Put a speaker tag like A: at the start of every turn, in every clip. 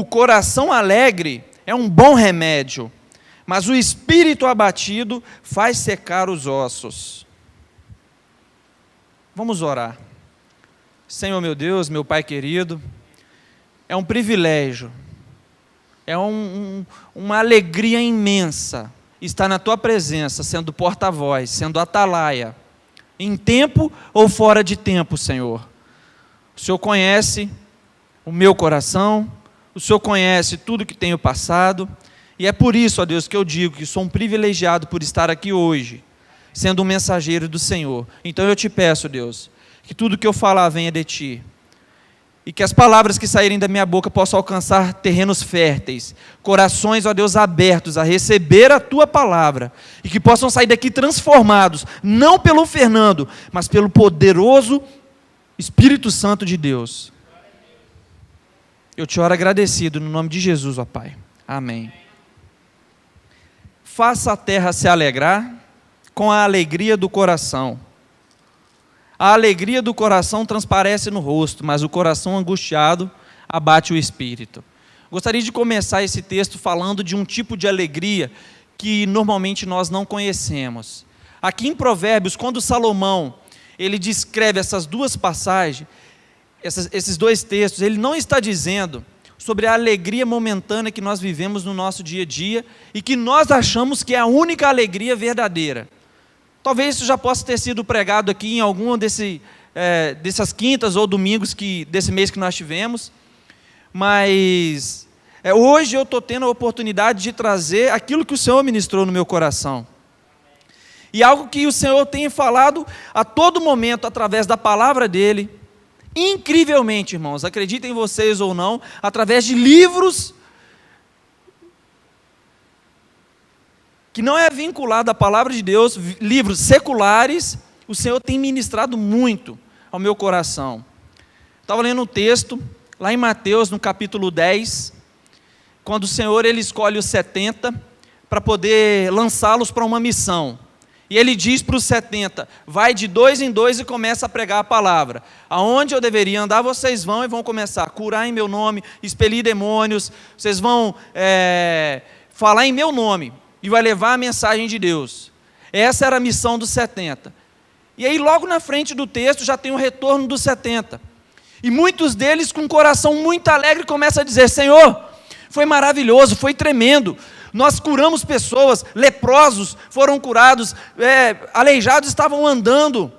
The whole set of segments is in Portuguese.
A: coração alegre é um bom remédio, mas o espírito abatido faz secar os ossos. Vamos orar. Senhor meu Deus, meu Pai querido, é um privilégio, é uma alegria imensa estar na Tua presença, sendo porta-voz, sendo atalaia, em tempo ou fora de tempo, Senhor. O Senhor conhece o meu coração, o Senhor conhece tudo que tenho passado, e é por isso, ó Deus, que eu digo que sou um privilegiado por estar aqui hoje, sendo um mensageiro do Senhor. Então eu te peço, Deus, que tudo que eu falar venha de Ti, e que as palavras que saírem da minha boca possam alcançar terrenos férteis, corações, ó Deus, abertos a receber a Tua palavra, e que possam sair daqui transformados, não pelo Fernando, mas pelo poderoso Espírito Santo de Deus. Eu te oro agradecido no nome de Jesus, ó Pai. Amém. Faça a terra se alegrar com a alegria do coração. A alegria do coração transparece no rosto, mas o coração angustiado abate o espírito. Gostaria de começar esse texto falando de um tipo de alegria que normalmente nós não conhecemos. Aqui em Provérbios, quando Salomão ele descreve essas duas passagens, esses dois textos, ele não está dizendo sobre a alegria momentânea que nós vivemos no nosso dia a dia e que nós achamos que é a única alegria verdadeira. Talvez isso já possa ter sido pregado aqui em alguma dessas quintas ou domingos desse mês que nós tivemos, mas hoje eu estou tendo a oportunidade de trazer aquilo que o Senhor ministrou no meu coração. E algo que o Senhor tem falado a todo momento através da palavra dEle, incrivelmente, irmãos, acreditem vocês ou não, através de livros que não é vinculado à palavra de Deus, livros seculares, o Senhor tem ministrado muito ao meu coração. Estava lendo um texto, lá em Mateus, no capítulo 10, quando o Senhor ele escolhe os 70 para poder lançá-los para uma missão. E ele diz para os 70, vai de 2 em 2 e começa a pregar a palavra. Aonde eu deveria andar, vocês vão e vão começar a curar em meu nome, expelir demônios, vocês vão falar em meu nome, e vai levar a mensagem de Deus. Essa era a missão dos 70. E aí logo na frente do texto já tem o retorno dos 70. E muitos deles com um coração muito alegre começam a dizer, Senhor, foi maravilhoso, foi tremendo. Nós curamos pessoas, leprosos foram curados, aleijados estavam andando.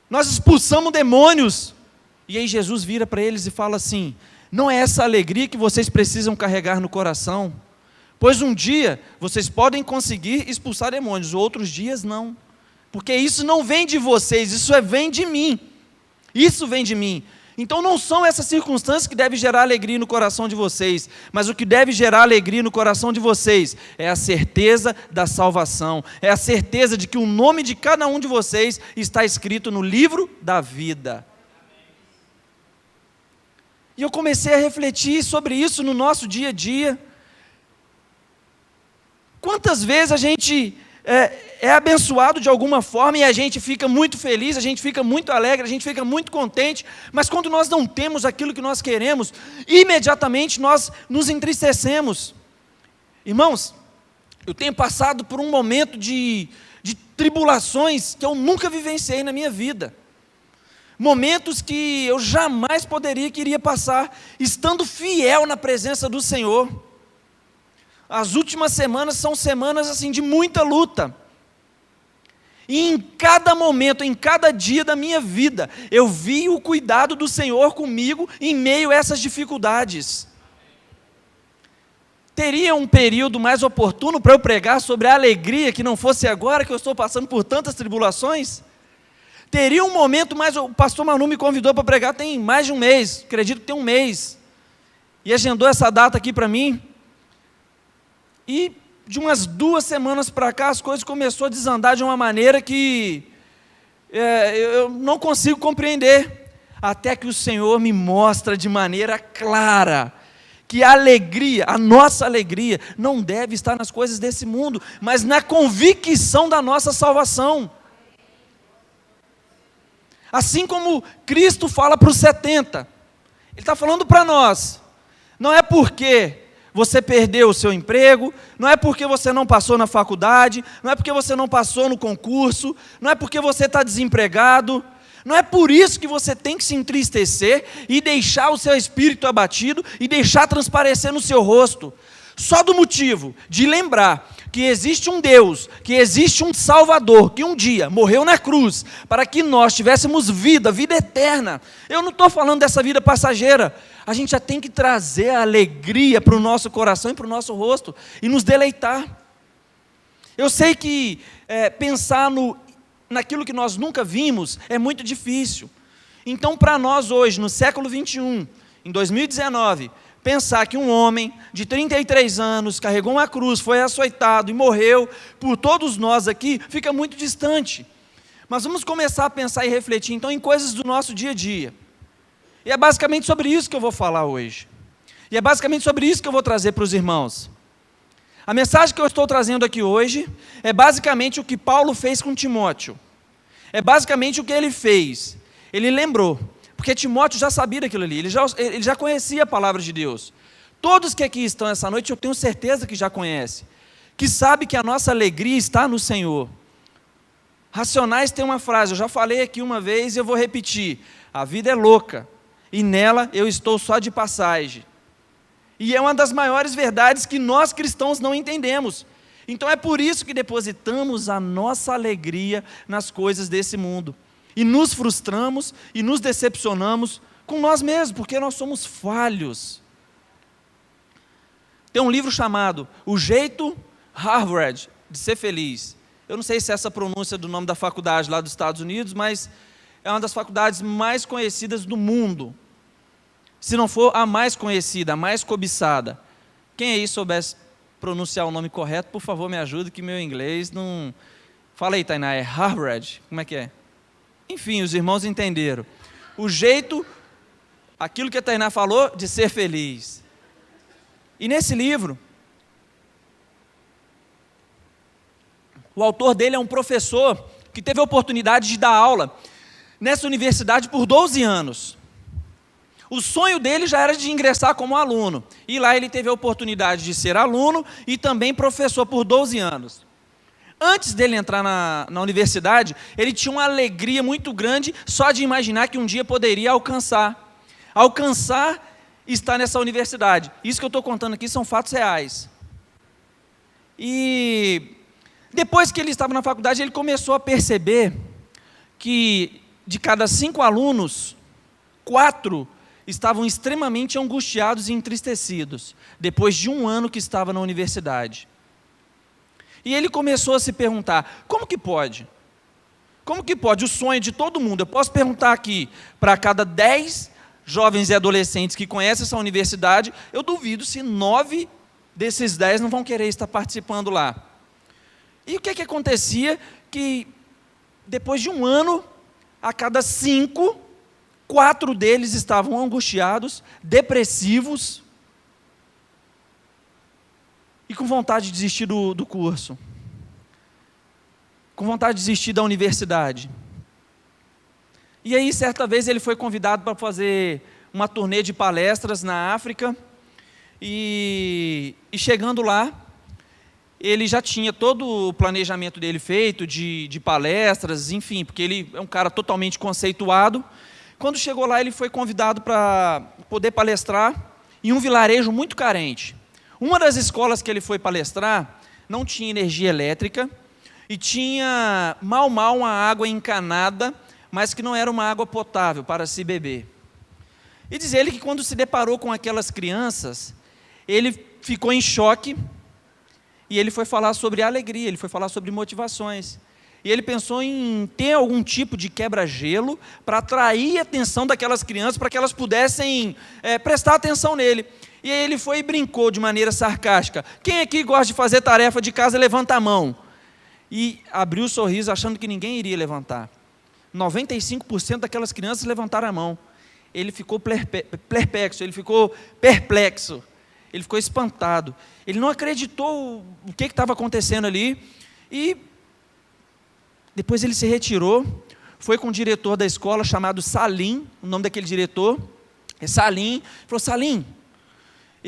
A: Nós expulsamos demônios. E aí Jesus vira para eles e fala assim, não é essa alegria que vocês precisam carregar no coração? Pois um dia vocês podem conseguir expulsar demônios, outros dias não. Porque isso não vem de vocês, isso vem de mim. Isso vem de mim. Então não são essas circunstâncias que devem gerar alegria no coração de vocês, mas o que deve gerar alegria no coração de vocês é a certeza da salvação, é a certeza de que o nome de cada um de vocês está escrito no livro da vida. E eu comecei a refletir sobre isso no nosso dia a dia. Quantas vezes a gente é abençoado de alguma forma e a gente fica muito feliz, a gente fica muito alegre, a gente fica muito contente, mas quando nós não temos aquilo que nós queremos, imediatamente nós nos entristecemos. Irmãos, eu tenho passado por um momento de tribulações que eu nunca vivenciei na minha vida. Momentos que eu jamais queria passar, estando fiel na presença do Senhor. As últimas semanas são semanas assim de muita luta. E em cada momento, em cada dia da minha vida, eu vi o cuidado do Senhor comigo em meio a essas dificuldades. Teria um período mais oportuno para eu pregar sobre a alegria que não fosse agora que eu estou passando por tantas tribulações? Teria um momento mais... O pastor Manu me convidou para pregar tem mais de um mês, acredito que tem um mês. E agendou essa data aqui para mim. E de umas 2 semanas para cá, as coisas começaram a desandar de uma maneira que eu não consigo compreender. Até que o Senhor me mostra de maneira clara que a alegria, a nossa alegria, não deve estar nas coisas desse mundo, mas na convicção da nossa salvação. Assim como Cristo fala para os 70, Ele está falando para nós, Não é porque você perdeu o seu emprego, não é porque você não passou na faculdade, não é porque você não passou no concurso, não é porque você está desempregado, não é por isso que você tem que se entristecer e deixar o seu espírito abatido e deixar transparecer no seu rosto. Só do motivo de lembrar que existe um Deus, que existe um Salvador, que um dia morreu na cruz, para que nós tivéssemos vida eterna. Eu não estou falando dessa vida passageira. A gente já tem que trazer a alegria para o nosso coração e para o nosso rosto, e nos deleitar. Eu sei que pensar naquilo que nós nunca vimos é muito difícil. Então, para nós hoje, no século 21, em 2019, pensar que um homem de 33 anos carregou uma cruz, foi açoitado e morreu por todos nós aqui, fica muito distante. Mas vamos começar a pensar e refletir então em coisas do nosso dia a dia. E é basicamente sobre isso que eu vou falar hoje. E é basicamente sobre isso que eu vou trazer para os irmãos. A mensagem que eu estou trazendo aqui hoje é basicamente o que Paulo fez com Timóteo. É basicamente o que ele fez. Ele lembrou. Porque Timóteo já sabia daquilo ali, ele já conhecia a palavra de Deus. Todos que aqui estão essa noite, eu tenho certeza que já conhecem, que sabe que a nossa alegria está no Senhor. Racionais tem uma frase, eu já falei aqui uma vez e eu vou repetir: a vida é louca, e nela eu estou só de passagem. E é uma das maiores verdades que nós cristãos não entendemos. Então é por isso que depositamos a nossa alegria nas coisas desse mundo. E nos frustramos e nos decepcionamos com nós mesmos, porque nós somos falhos. Tem um livro chamado O Jeito Harvard de Ser Feliz. Eu não sei se é essa a pronúncia do nome da faculdade lá dos Estados Unidos, mas é uma das faculdades mais conhecidas do mundo. Se não for a mais conhecida, a mais cobiçada. Quem aí soubesse pronunciar o nome correto, por favor me ajude, que meu inglês não... Fala aí, Tainá, é Harvard? Como é que é? Enfim, os irmãos entenderam. O jeito, aquilo que a Tainá falou, de ser feliz. E nesse livro, o autor dele é um professor que teve a oportunidade de dar aula nessa universidade por 12 anos. O sonho dele já era de ingressar como aluno. E lá ele teve a oportunidade de ser aluno e também professor por 12 anos. Antes dele entrar na universidade, ele tinha uma alegria muito grande só de imaginar que um dia poderia alcançar estar nessa universidade. Isso que eu estou contando aqui são fatos reais. E depois que ele estava na faculdade, ele começou a perceber que de cada 5 alunos, 4 estavam extremamente angustiados e entristecidos, depois de um ano que estava na universidade. E ele começou a se perguntar, como que pode? Como que pode? O sonho de todo mundo. Eu posso perguntar aqui, para cada 10 jovens e adolescentes que conhecem essa universidade, eu duvido se 9 desses 10 não vão querer estar participando lá. E o que acontecia? Que depois de um ano, a cada 5, 4 deles estavam angustiados, depressivos, e com vontade de desistir do curso, com vontade de desistir da universidade. E aí, certa vez, ele foi convidado para fazer uma turnê de palestras na África, e chegando lá, ele já tinha todo o planejamento dele feito, de palestras, enfim, porque ele é um cara totalmente conceituado. Quando chegou lá, ele foi convidado para poder palestrar em um vilarejo muito carente. Uma das escolas que ele foi palestrar não tinha energia elétrica e tinha mal uma água encanada, mas que não era uma água potável para se beber. E diz ele que quando se deparou com aquelas crianças, ele ficou em choque e ele foi falar sobre alegria, ele foi falar sobre motivações. E ele pensou em ter algum tipo de quebra-gelo para atrair a atenção daquelas crianças, para que elas pudessem prestar atenção nele. E aí ele foi e brincou de maneira sarcástica. Quem aqui gosta de fazer tarefa de casa, levanta a mão. E abriu o sorriso achando que ninguém iria levantar. 95% daquelas crianças levantaram a mão. Ele ficou perplexo, ele ficou espantado. Ele não acreditou o que estava acontecendo ali. E depois ele se retirou, foi com o diretor da escola chamado Salim, o nome daquele diretor é Salim. Falou: Salim,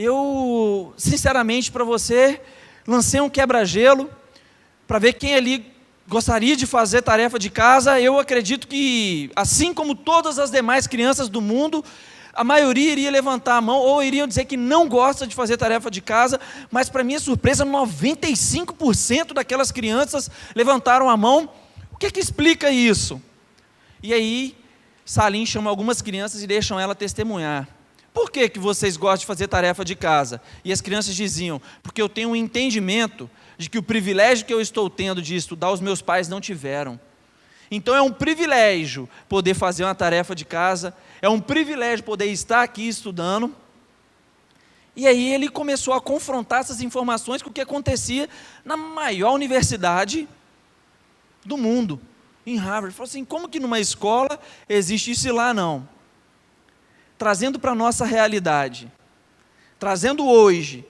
A: eu, sinceramente, para você, lancei um quebra-gelo, para ver quem ali gostaria de fazer tarefa de casa. Eu acredito que, assim como todas as demais crianças do mundo, a maioria iria levantar a mão, ou iriam dizer que não gosta de fazer tarefa de casa, mas para minha surpresa, 95% daquelas crianças levantaram a mão. O que explica isso? E aí, Salim chama algumas crianças e deixam ela testemunhar. Por que vocês gostam de fazer tarefa de casa? E as crianças diziam, porque eu tenho um entendimento de que o privilégio que eu estou tendo de estudar, os meus pais não tiveram. Então é um privilégio poder fazer uma tarefa de casa, é um privilégio poder estar aqui estudando. E aí ele começou a confrontar essas informações com o que acontecia na maior universidade do mundo, em Harvard. Ele falou assim, como que numa escola existe isso e lá não? Trazendo para a nossa realidade, trazendo hoje,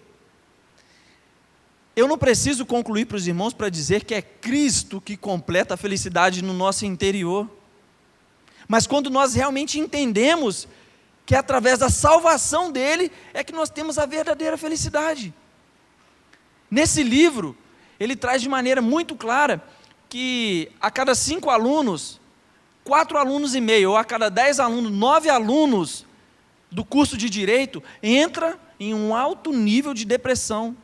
A: eu não preciso concluir para os irmãos para dizer que é Cristo que completa a felicidade no nosso interior. Mas quando nós realmente entendemos que é através da salvação dele é que nós temos a verdadeira felicidade. Nesse livro, ele traz de maneira muito clara que a cada 5 alunos, 4,5 alunos, ou a cada 10 alunos, 9 alunos do curso de Direito entra em um alto nível de depressão,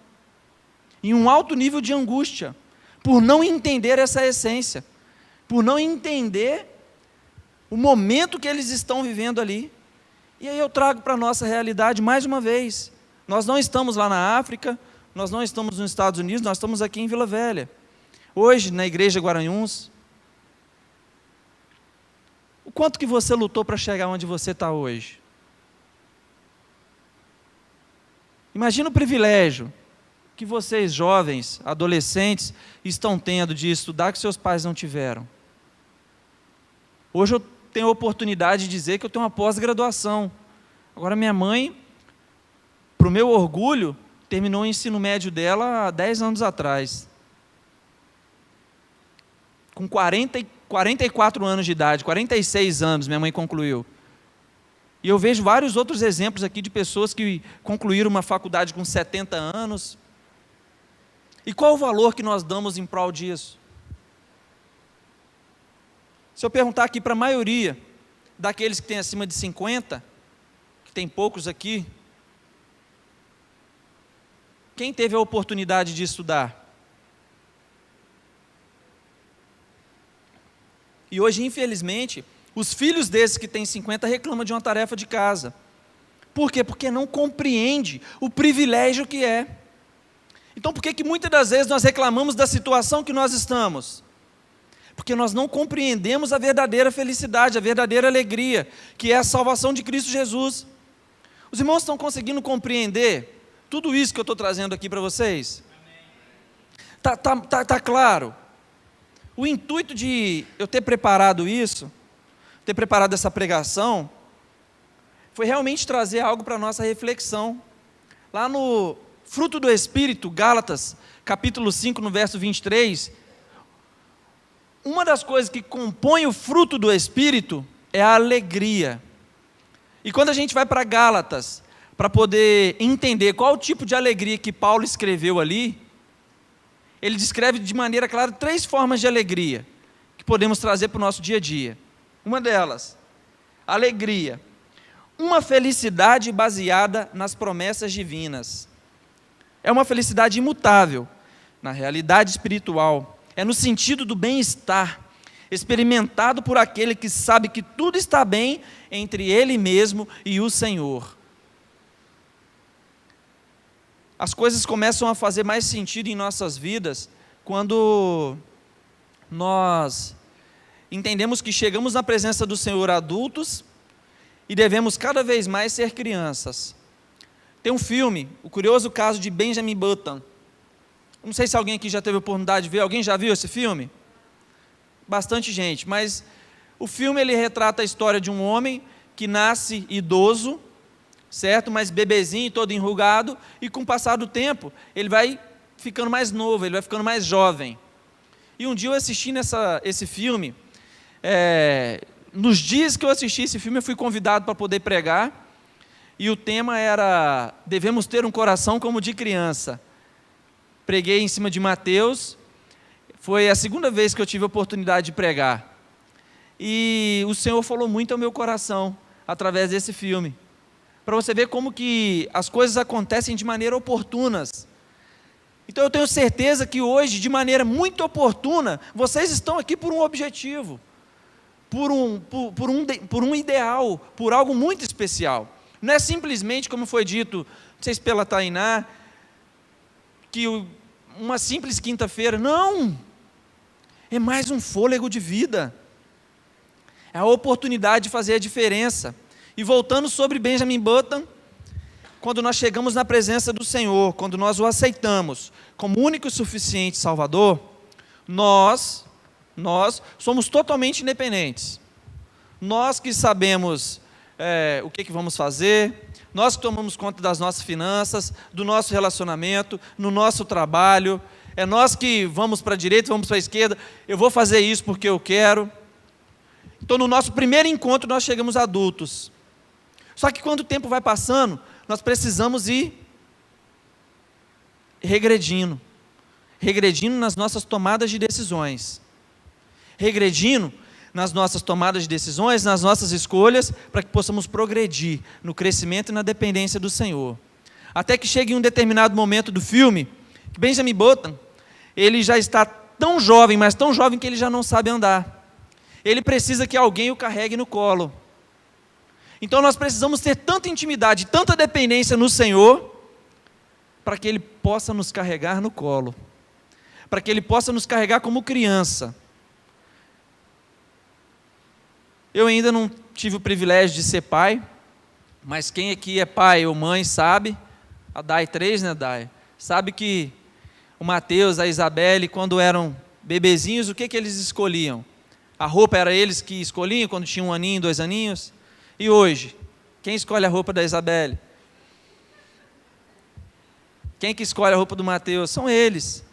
A: em um alto nível de angústia, por não entender essa essência, por não entender o momento que eles estão vivendo ali. E aí eu trago para a nossa realidade mais uma vez, nós não estamos lá na África, nós não estamos nos Estados Unidos, nós estamos aqui em Vila Velha, hoje na igreja Guaranhuns. O quanto que você lutou para chegar onde você está hoje? Imagina o privilégio que vocês, jovens, adolescentes, estão tendo de estudar que seus pais não tiveram. Hoje eu tenho a oportunidade de dizer que eu tenho uma pós-graduação. Agora minha mãe, para o meu orgulho, terminou o ensino médio dela há 10 anos atrás. Com 44 anos de idade, 46 anos, minha mãe concluiu. E eu vejo vários outros exemplos aqui de pessoas que concluíram uma faculdade com 70 anos. E qual o valor que nós damos em prol disso? Se eu perguntar aqui para a maioria daqueles que têm acima de 50, que tem poucos aqui, quem teve a oportunidade de estudar? E hoje, infelizmente, os filhos desses que têm 50 reclamam de uma tarefa de casa. Por quê? Porque não compreende o privilégio que é. Então, por que muitas das vezes nós reclamamos da situação que nós estamos? Porque nós não compreendemos a verdadeira felicidade, a verdadeira alegria, que é a salvação de Cristo Jesus. Os irmãos estão conseguindo compreender tudo isso que eu estou trazendo aqui para vocês? Tá claro? O intuito de eu ter preparado isso, ter preparado essa pregação, foi realmente trazer algo para a nossa reflexão. Lá no Fruto do Espírito, Gálatas, capítulo 5, no verso 23, uma das coisas que compõe o fruto do Espírito é a alegria. E quando a gente vai para Gálatas, para poder entender qual o tipo de alegria que Paulo escreveu ali, ele descreve de maneira clara 3 formas de alegria, que podemos trazer para o nosso dia a dia. Uma delas, alegria, uma felicidade baseada nas promessas divinas. É uma felicidade imutável, na realidade espiritual, é no sentido do bem-estar, experimentado por aquele que sabe que tudo está bem entre ele mesmo e o Senhor. As coisas começam a fazer mais sentido em nossas vidas quando nós entendemos que chegamos na presença do Senhor adultos e devemos cada vez mais ser crianças. Tem um filme, O Curioso Caso de Benjamin Button. Não sei se alguém aqui já teve a oportunidade de ver. Alguém já viu esse filme? Bastante gente, mas o filme ele retrata a história de um homem que nasce idoso, certo? Mas bebezinho, todo enrugado, e com o passar do tempo, ele vai ficando mais novo, ele vai ficando mais jovem. E um dia eu assisti esse filme, nos dias que eu assisti esse filme, eu fui convidado para poder pregar, e o tema era: devemos ter um coração como de criança. Preguei em cima de Mateus, foi a segunda vez que eu tive a oportunidade de pregar. E o Senhor falou muito ao meu coração, através desse filme. Para você ver como que as coisas acontecem de maneira oportunas. Então eu tenho certeza que hoje, de maneira muito oportuna, vocês estão aqui por um objetivo, por um ideal, por algo muito especial. Não é simplesmente, como foi dito, não sei se pela Tainá, que uma simples quinta-feira. Não! É mais um fôlego de vida. É a oportunidade de fazer a diferença. E voltando sobre Benjamin Button, quando nós chegamos na presença do Senhor, quando nós o aceitamos como único e suficiente Salvador, nós somos totalmente independentes. Nós que sabemos o que vamos fazer, nós que tomamos conta das nossas finanças, do nosso relacionamento, no nosso trabalho, é nós que vamos para a direita, vamos para a esquerda, eu vou fazer isso porque eu quero. Então, no nosso primeiro encontro, nós chegamos adultos. Só que quando o tempo vai passando, nós precisamos ir regredindo nas nossas tomadas de decisões, regredindo nas nossas tomadas de decisões, nas nossas escolhas, para que possamos progredir no crescimento e na dependência do Senhor. Até que chegue em um determinado momento do filme, que Benjamin Button, ele já está tão jovem, mas tão jovem que ele já não sabe andar. Ele precisa que alguém o carregue no colo. Então nós precisamos ter tanta intimidade, tanta dependência no Senhor, para que Ele possa nos carregar no colo, para que Ele possa nos carregar como criança. Eu ainda não tive o privilégio de ser pai, mas quem aqui é pai ou mãe sabe, a Dai 3, né, Dai? Sabe que o Mateus, a Isabelle, quando eram bebezinhos, o que eles escolhiam? A roupa era eles que escolhiam quando tinham 1 aninho, 2 aninhos? E hoje, quem escolhe a roupa da Isabelle? Quem que escolhe a roupa do Mateus? São eles.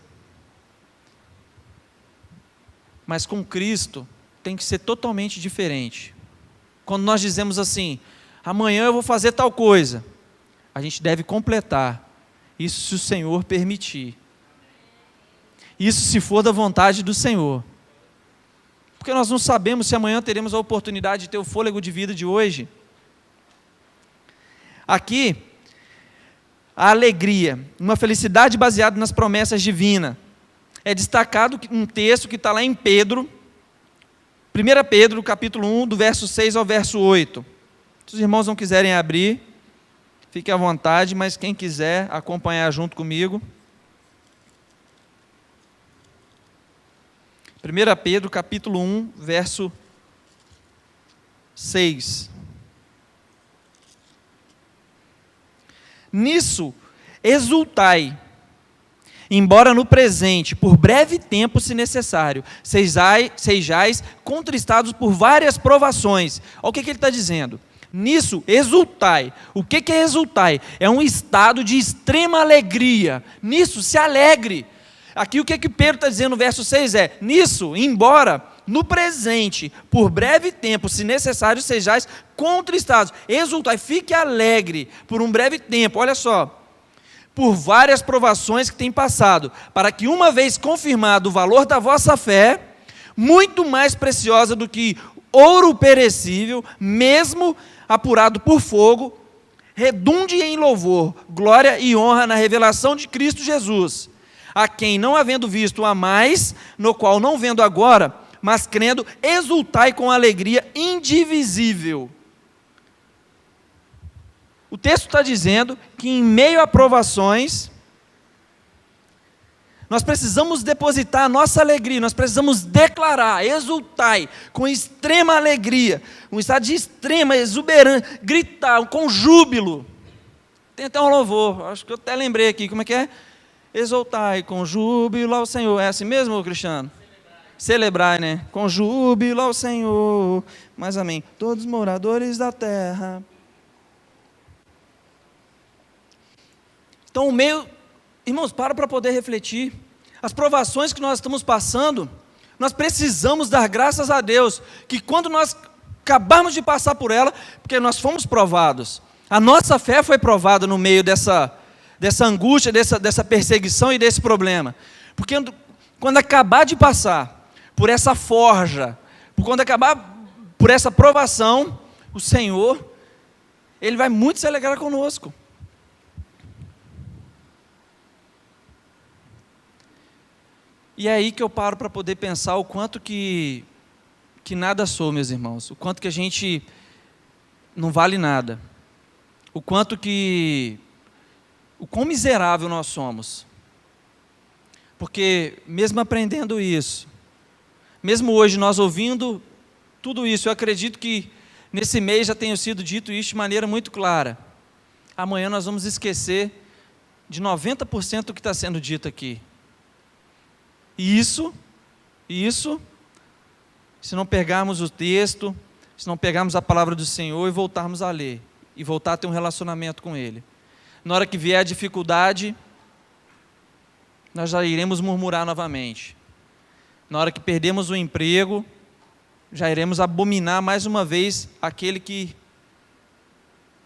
A: Mas com Cristo tem que ser totalmente diferente. Quando nós dizemos assim, amanhã eu vou fazer tal coisa, a gente deve completar. Isso se o Senhor permitir. Isso se for da vontade do Senhor. Porque nós não sabemos se amanhã teremos a oportunidade de ter o fôlego de vida de hoje. Aqui, a alegria, uma felicidade baseada nas promessas divinas. É destacado um texto que está lá em Pedro, 1 Pedro, capítulo 1, do verso 6 ao verso 8. Se os irmãos não quiserem abrir, fique à vontade, mas quem quiser acompanhar junto comigo. 1 Pedro, capítulo 1, verso 6. Nisso exultai, embora no presente, por breve tempo se necessário, sejais contristados por várias provações. Olha o que ele está dizendo. Nisso exultai. O que é exultai? É um estado de extrema alegria. Nisso se alegre. Aqui o que Pedro está dizendo no verso 6 é, nisso, embora no presente, por breve tempo, se necessário, sejais contristados, exultai, fique alegre por um breve tempo, olha só, por várias provações que tem passado, para que uma vez confirmado o valor da vossa fé, muito mais preciosa do que ouro perecível, mesmo apurado por fogo, redunde em louvor, glória e honra na revelação de Cristo Jesus, a quem, não havendo visto a mais, no qual não vendo agora, mas crendo, exultai com alegria indivisível. O texto está dizendo que em meio a provações, nós precisamos depositar a nossa alegria, nós precisamos declarar, exultai, com extrema alegria, um estado de extrema exuberância, gritar com júbilo. Tem até um louvor, acho que eu até lembrei aqui, como é que é? Exultai com júbilo ao Senhor. É assim mesmo, Cristiano? Celebrai, né? Com júbilo ao Senhor. Mas amém. Todos os moradores da terra. Então, o meio... Irmãos, para poder refletir. As provações que nós estamos passando, nós precisamos dar graças a Deus, que quando nós acabarmos de passar por ela, porque nós fomos provados, A nossa fé foi provada no meio dessa angústia, dessa perseguição e desse problema. Porque quando acabar de passar por essa forja, quando acabar por essa provação, o Senhor, Ele vai muito se alegrar conosco. E é aí que eu paro para poder pensar o quanto que nada sou, meus irmãos. O quanto que a gente não vale nada. O quão miserável nós somos. Porque mesmo aprendendo isso, mesmo hoje nós ouvindo tudo isso, eu acredito que nesse mês já tenha sido dito isso de maneira muito clara. Amanhã nós vamos esquecer de 90% do que está sendo dito aqui. E isso, se não pegarmos o texto, se não pegarmos a palavra do Senhor e voltarmos a ler, e voltar a ter um relacionamento com Ele. Na hora que vier a dificuldade, nós já iremos murmurar novamente. Na hora que perdemos o emprego, já iremos abominar mais uma vez aquele que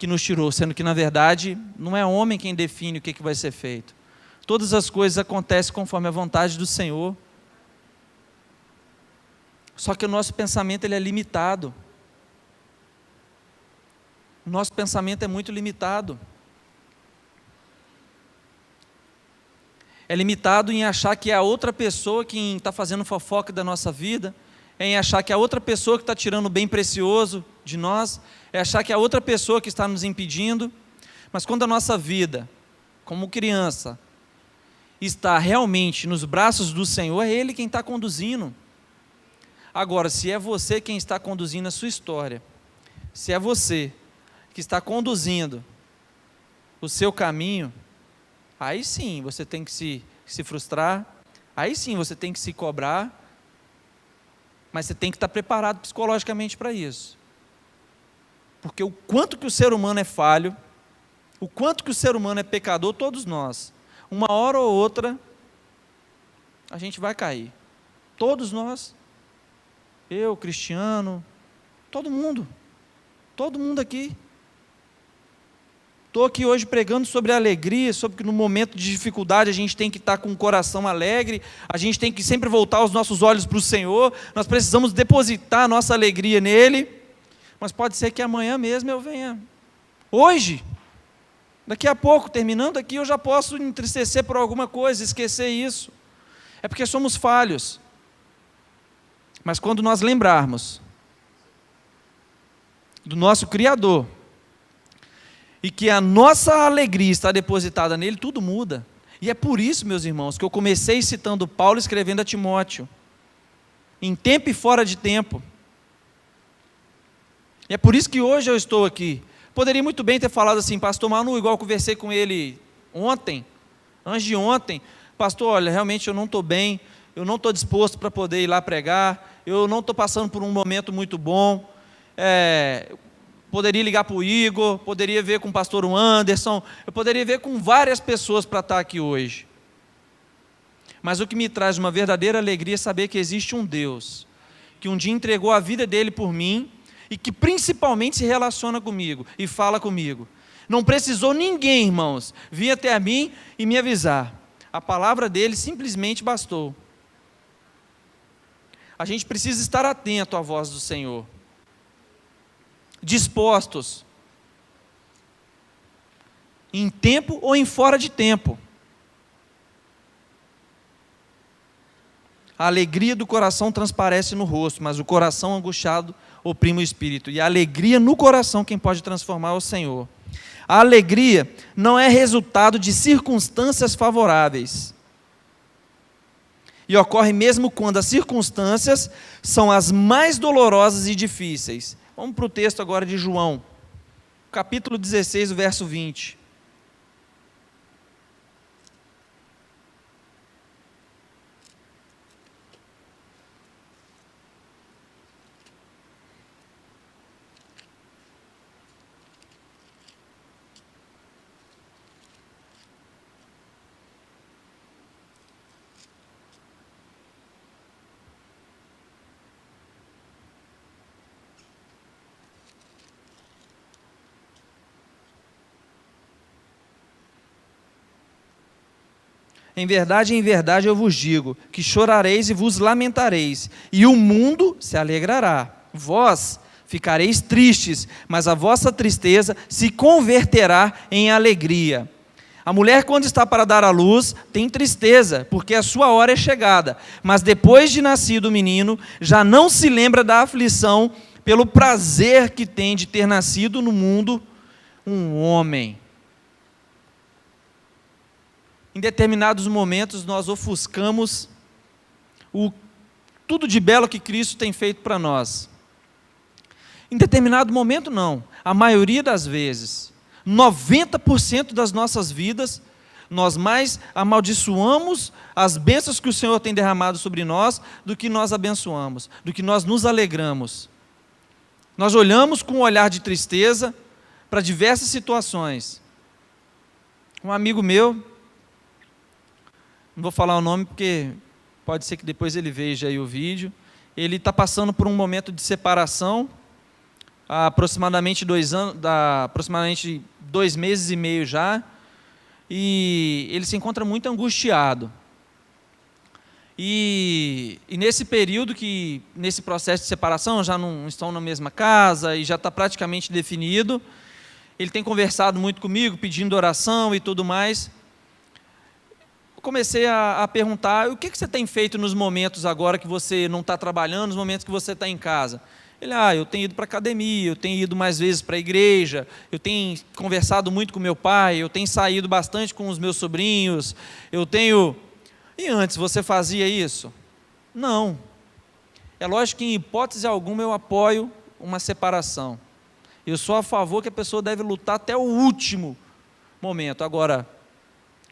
A: nos tirou, sendo que na verdade não é homem quem define o que vai ser feito. Todas as coisas acontecem conforme a vontade do Senhor. Só que o nosso pensamento ele é limitado. O nosso pensamento é muito limitado. É limitado em achar que é a outra pessoa quem está fazendo fofoca da nossa vida, é em achar que é a outra pessoa que está tirando o bem precioso de nós, é achar que é a outra pessoa que está nos impedindo. Mas quando a nossa vida, como criança, está realmente nos braços do Senhor, é Ele quem está conduzindo. Agora, se é você quem está conduzindo a sua história, se é você que está conduzindo o seu caminho, aí sim você tem que se frustrar, aí sim você tem que se cobrar, mas você tem que estar preparado psicologicamente para isso. Porque o quanto que o ser humano é falho, o quanto que o ser humano é pecador, todos nós, uma hora ou outra, a gente vai cair. Todos nós, eu, Cristiano, todo mundo aqui. Estou aqui hoje pregando sobre a alegria, sobre que no momento de dificuldade a gente tem que estar com o coração alegre, a gente tem que sempre voltar os nossos olhos para o Senhor, nós precisamos depositar a nossa alegria nele, mas pode ser que amanhã mesmo eu venha, hoje, daqui a pouco, terminando aqui, eu já posso entristecer por alguma coisa, esquecer isso, é porque somos falhos, mas quando nós lembrarmos do nosso Criador, e que a nossa alegria está depositada nele, tudo muda. E é por isso, meus irmãos, que eu comecei citando Paulo escrevendo a Timóteo, em tempo e fora de tempo. E é por isso que hoje eu estou aqui. Poderia muito bem ter falado assim, pastor Manu, igual eu conversei com ele ontem, antes de ontem, pastor, olha, realmente eu não estou bem, eu não estou disposto para poder ir lá pregar, eu não estou passando por um momento muito bom, poderia ligar para o Igor, poderia ver com o pastor Anderson, eu poderia ver com várias pessoas para estar aqui hoje. Mas o que me traz uma verdadeira alegria é saber que existe um Deus, que um dia entregou a vida dele por mim, e que principalmente se relaciona comigo, e fala comigo. Não precisou ninguém, irmãos, vir até a mim e me avisar. A palavra dele simplesmente bastou. A gente precisa estar atento à voz do Senhor. Dispostos, em tempo ou em fora de tempo. A alegria do coração transparece no rosto, mas o coração angustiado oprime o espírito. E a alegria no coração quem pode transformar é o Senhor. A alegria não é resultado de circunstâncias favoráveis. E ocorre mesmo quando as circunstâncias são as mais dolorosas e difíceis. Vamos para o texto agora de João, capítulo 16, o verso 20. em verdade eu vos digo, que chorareis e vos lamentareis, e o mundo se alegrará. Vós ficareis tristes, mas a vossa tristeza se converterá em alegria. A mulher, quando está para dar à luz, tem tristeza, porque a sua hora é chegada. Mas depois de nascido o menino, já não se lembra da aflição, pelo prazer que tem de ter nascido no mundo um homem. Em determinados momentos, nós ofuscamos tudo de belo que Cristo tem feito para nós. Em determinado momento, não. A maioria das vezes, 90% das nossas vidas, nós mais amaldiçoamos as bênçãos que o Senhor tem derramado sobre nós do que nós abençoamos, do que nós nos alegramos. Nós olhamos com um olhar de tristeza para diversas situações. Um amigo meu, não vou falar o nome porque pode ser que depois ele veja aí o vídeo, ele está passando por um momento de separação, há aproximadamente 2 meses e meio já, e ele se encontra muito angustiado. E nesse período, nesse processo de separação, já não estão na mesma casa e já está praticamente definido, ele tem conversado muito comigo, pedindo oração e tudo mais. Eu comecei a perguntar, o que você tem feito nos momentos agora que você não está trabalhando, nos momentos que você está em casa? Ele, eu tenho ido para a academia, eu tenho ido mais vezes para a igreja, eu tenho conversado muito com meu pai, eu tenho saído bastante com os meus sobrinhos, E antes, você fazia isso? Não. É lógico que em hipótese alguma eu apoio uma separação. Eu sou a favor que a pessoa deve lutar até o último momento. Agora,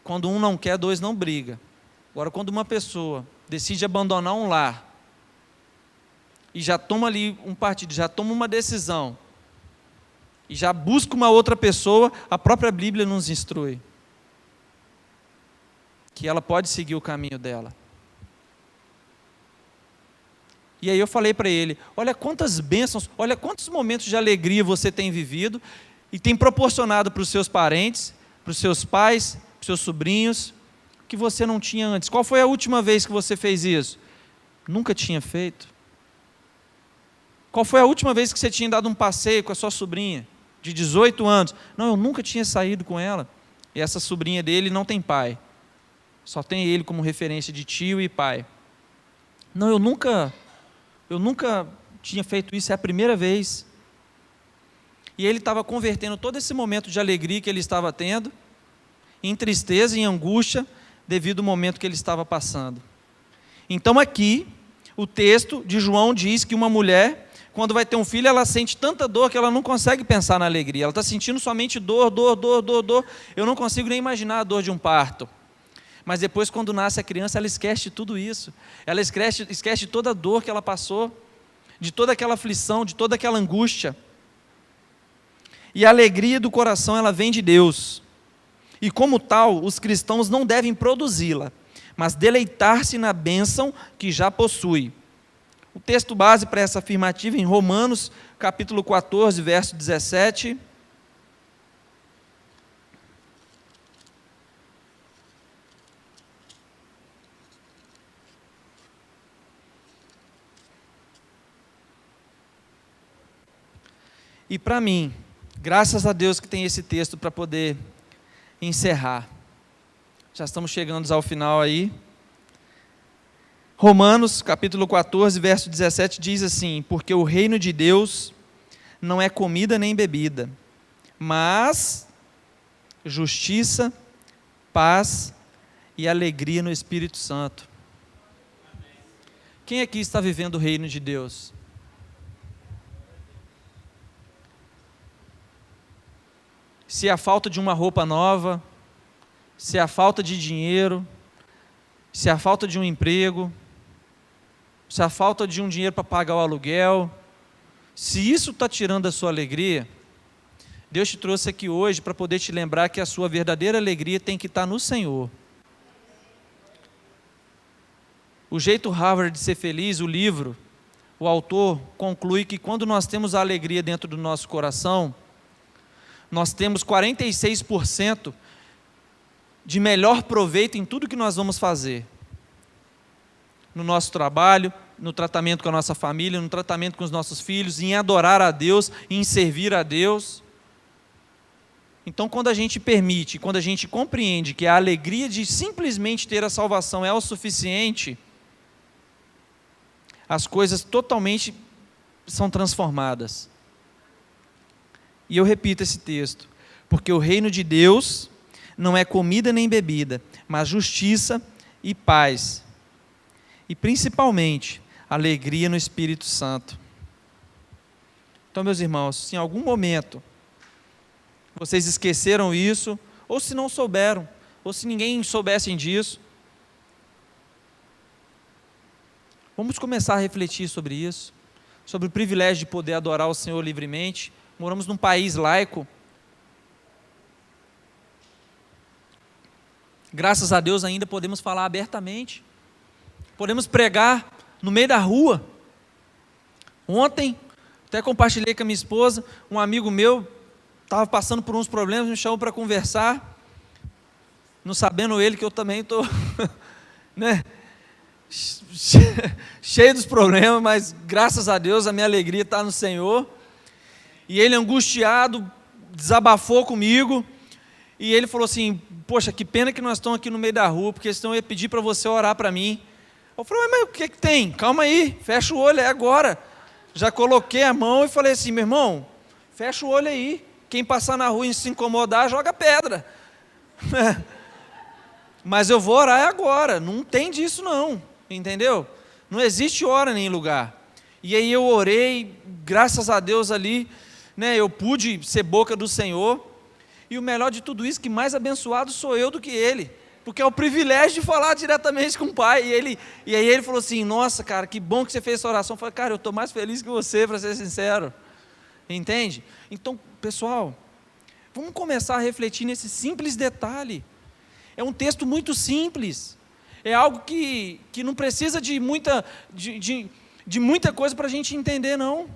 A: quando um não quer, dois não briga. Agora, quando uma pessoa decide abandonar um lar, e já toma ali um partido, já toma uma decisão, e já busca uma outra pessoa, a própria Bíblia nos instrui que ela pode seguir o caminho dela. E aí eu falei para ele, olha quantas bênçãos, olha quantos momentos de alegria você tem vivido e tem proporcionado para os seus parentes, para os seus pais, para os seus sobrinhos, que você não tinha antes. Qual foi a última vez que você fez isso? Nunca tinha feito. Qual foi a última vez que você tinha dado um passeio com a sua sobrinha, de 18 anos? Não, eu nunca tinha saído com ela. E essa sobrinha dele não tem pai. Só tem ele como referência de tio e pai. Não, eu nunca tinha feito isso, é a primeira vez. E ele estava convertendo todo esse momento de alegria que ele estava tendo, em tristeza, em angústia, devido ao momento que ele estava passando. Então aqui, o texto de João diz que uma mulher, quando vai ter um filho, ela sente tanta dor que ela não consegue pensar na alegria. Ela está sentindo somente dor. Eu não consigo nem imaginar a dor de um parto. Mas depois, quando nasce a criança, ela esquece de tudo isso. Ela esquece de toda a dor que ela passou, de toda aquela aflição, de toda aquela angústia. E a alegria do coração, ela vem de Deus. E como tal, os cristãos não devem produzi-la, mas deleitar-se na bênção que já possui. O texto base para essa afirmativa em Romanos, capítulo 14, verso 17... E para mim, graças a Deus que tem esse texto para poder encerrar. Já estamos chegando ao final aí. Romanos, capítulo 14, verso 17, diz assim: porque o reino de Deus não é comida nem bebida, mas justiça, paz e alegria no Espírito Santo. Quem aqui está vivendo o reino de Deus? Se é a falta de uma roupa nova, se é a falta de dinheiro, se é a falta de um emprego, se é a falta de um dinheiro para pagar o aluguel, se isso está tirando a sua alegria, Deus te trouxe aqui hoje para poder te lembrar que a sua verdadeira alegria tem que estar no Senhor. O Jeito Harvard de Ser Feliz, o livro, o autor conclui que quando nós temos a alegria dentro do nosso coração, nós temos 46% de melhor proveito em tudo que nós vamos fazer. No nosso trabalho, no tratamento com a nossa família, no tratamento com os nossos filhos, em adorar a Deus, em servir a Deus. Então, quando a gente permite, quando a gente compreende que a alegria de simplesmente ter a salvação é o suficiente, as coisas totalmente são transformadas. E eu repito esse texto, porque o reino de Deus não é comida nem bebida, mas justiça e paz. E principalmente, alegria no Espírito Santo. Então, meus irmãos, se em algum momento vocês esqueceram isso, ou se não souberam, ou se ninguém soubesse disso, vamos começar a refletir sobre isso, sobre o privilégio de poder adorar o Senhor livremente. Moramos num país laico. Graças a Deus ainda podemos falar abertamente. Podemos pregar no meio da rua. Ontem, até compartilhei com a minha esposa, um amigo meu estava passando por uns problemas, me chamou para conversar, não sabendo ele que eu também estou né, cheio dos problemas, mas graças a Deus a minha alegria está no Senhor. E ele, angustiado, desabafou comigo, e ele falou assim: poxa, que pena que nós estamos aqui no meio da rua, porque senão eu ia pedir para você orar para mim. Eu falei: mas o que tem? Calma aí, fecha o olho, é agora. Já coloquei a mão e falei assim: meu irmão, fecha o olho aí, quem passar na rua e se incomodar, joga pedra. Mas eu vou orar agora, não tem disso não, entendeu? Não existe hora nem lugar. E aí eu orei, graças a Deus ali, né, eu pude ser boca do Senhor, e o melhor de tudo isso, que mais abençoado sou eu do que ele, porque é o privilégio de falar diretamente com o Pai. E aí ele falou assim: nossa, cara, que bom que você fez essa oração. Eu falei: cara, eu estou mais feliz que você, para ser sincero. Entende? Então, pessoal, vamos começar a refletir nesse simples detalhe. É um texto muito simples, é algo que não precisa de muita coisa para a gente entender, não.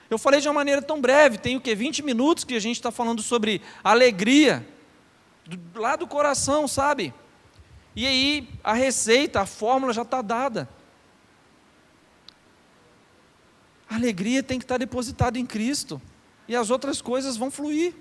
A: Eu falei de uma maneira tão breve, tem o quê? 20 minutos que a gente está falando sobre alegria, lá do coração, sabe? E aí a receita, a fórmula já está dada. A alegria tem que estar depositada em Cristo, e as outras coisas vão fluir.